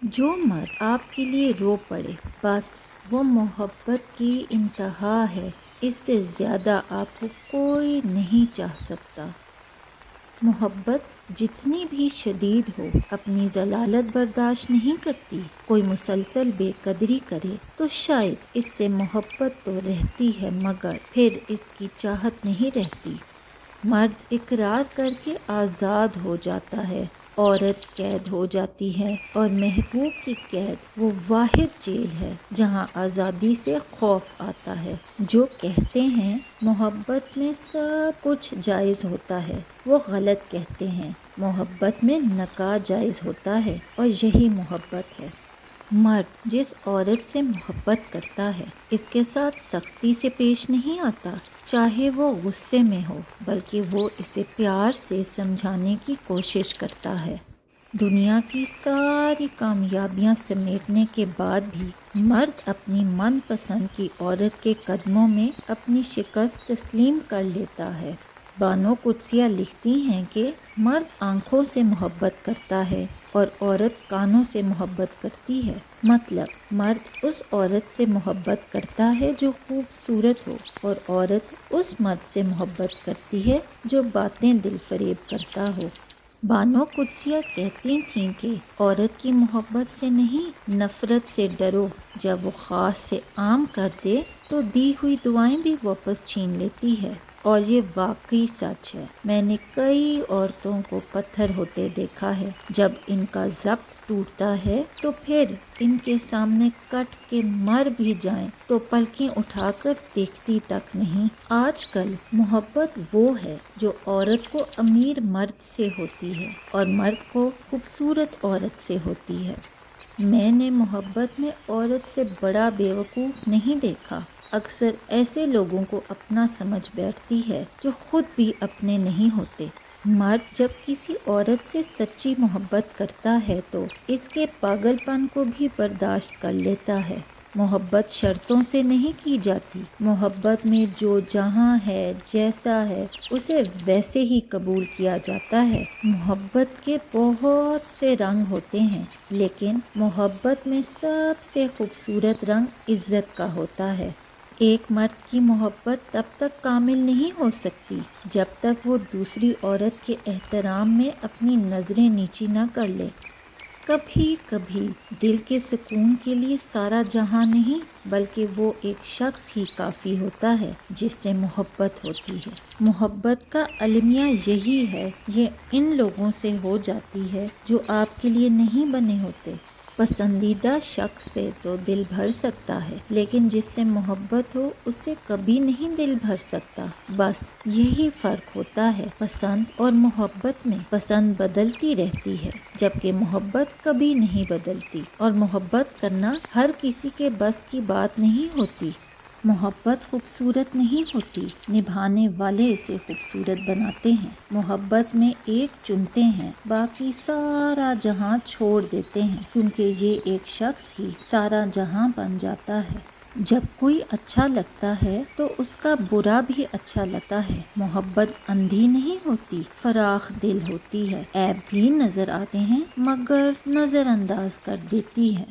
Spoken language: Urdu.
جو مرد آپ کے لیے رو پڑے بس وہ محبت کی انتہا ہے، اس سے زیادہ آپ کو کوئی نہیں چاہ سکتا۔ محبت جتنی بھی شدید ہو اپنی ضلالت برداشت نہیں کرتی۔ کوئی مسلسل بے قدری کرے تو شاید اس سے محبت تو رہتی ہے مگر پھر اس کی چاہت نہیں رہتی۔ مرد اقرار کر کے آزاد ہو جاتا ہے، عورت قید ہو جاتی ہے، اور محبوب کی قید وہ واحد جیل ہے جہاں آزادی سے خوف آتا ہے۔ جو کہتے ہیں محبت میں سب کچھ جائز ہوتا ہے وہ غلط کہتے ہیں۔ محبت میں نکاح جائز ہوتا ہے اور یہی محبت ہے۔ مرد جس عورت سے محبت کرتا ہے اس کے ساتھ سختی سے پیش نہیں آتا، چاہے وہ غصے میں ہو، بلکہ وہ اسے پیار سے سمجھانے کی کوشش کرتا ہے۔ دنیا کی ساری کامیابیاں سمیٹنے کے بعد بھی مرد اپنی من پسند کی عورت کے قدموں میں اپنی شکست تسلیم کر لیتا ہے۔ بانو قدسیہ لکھتی ہیں کہ مرد آنکھوں سے محبت کرتا ہے اور عورت کانوں سے محبت کرتی ہے۔ مطلب مرد اس عورت سے محبت کرتا ہے جو خوبصورت ہو اور عورت اس مرد سے محبت کرتی ہے جو باتیں دل فریب کرتا ہو۔ بانو قدسیہ کہتی تھیں کہ عورت کی محبت سے نہیں نفرت سے ڈرو، جب وہ خاص سے عام کر دے تو دی ہوئی دعائیں بھی واپس چھین لیتی ہے، اور یہ واقعی سچ ہے۔ میں نے کئی عورتوں کو پتھر ہوتے دیکھا ہے، جب ان کا ضبط ٹوٹتا ہے تو پھر ان کے سامنے کٹ کے مر بھی جائیں تو پلکیں اٹھا کر دیکھتی تک نہیں۔ آج کل محبت وہ ہے جو عورت کو امیر مرد سے ہوتی ہے اور مرد کو خوبصورت عورت سے ہوتی ہے۔ میں نے محبت میں عورت سے بڑا بیوقوف نہیں دیکھا۔ اکثر ایسے لوگوں کو اپنا سمجھ بیٹھتی ہے جو خود بھی اپنے نہیں ہوتے۔ مرد جب کسی عورت سے سچی محبت کرتا ہے تو اس کے پاگل پن کو بھی برداشت کر لیتا ہے۔ محبت شرطوں سے نہیں کی جاتی۔ محبت میں جو جہاں ہے، جیسا ہے، اسے ویسے ہی قبول کیا جاتا ہے۔ محبت کے بہت سے رنگ ہوتے ہیں، لیکن محبت میں سب سے خوبصورت رنگ عزت کا ہوتا ہے۔ ایک مرد کی محبت تب تک کامل نہیں ہو سکتی جب تک وہ دوسری عورت کے احترام میں اپنی نظریں نیچی نہ کر لے۔ کبھی کبھی دل کے سکون کے لیے سارا جہاں نہیں بلکہ وہ ایک شخص ہی کافی ہوتا ہے جس سے محبت ہوتی ہے۔ محبت کا المیہ یہی ہے، یہ ان لوگوں سے ہو جاتی ہے جو آپ کے لیے نہیں بنے ہوتے۔ پسندیدہ شخص سے تو دل بھر سکتا ہے، لیکن جس سے محبت ہو اس سے کبھی نہیں دل بھر سکتا۔ بس یہی فرق ہوتا ہے پسند اور محبت میں۔ پسند بدلتی رہتی ہے جبکہ محبت کبھی نہیں بدلتی، اور محبت کرنا ہر کسی کے بس کی بات نہیں ہوتی۔ محبت خوبصورت نہیں ہوتی، نبھانے والے اسے خوبصورت بناتے ہیں۔ محبت میں ایک چنتے ہیں، باقی سارا جہاں چھوڑ دیتے ہیں، کیونکہ یہ ایک شخص ہی سارا جہاں بن جاتا ہے۔ جب کوئی اچھا لگتا ہے تو اس کا برا بھی اچھا لگتا ہے۔ محبت اندھی نہیں ہوتی، فراخ دل ہوتی ہے، عیب بھی نظر آتے ہیں مگر نظر انداز کر دیتی ہے۔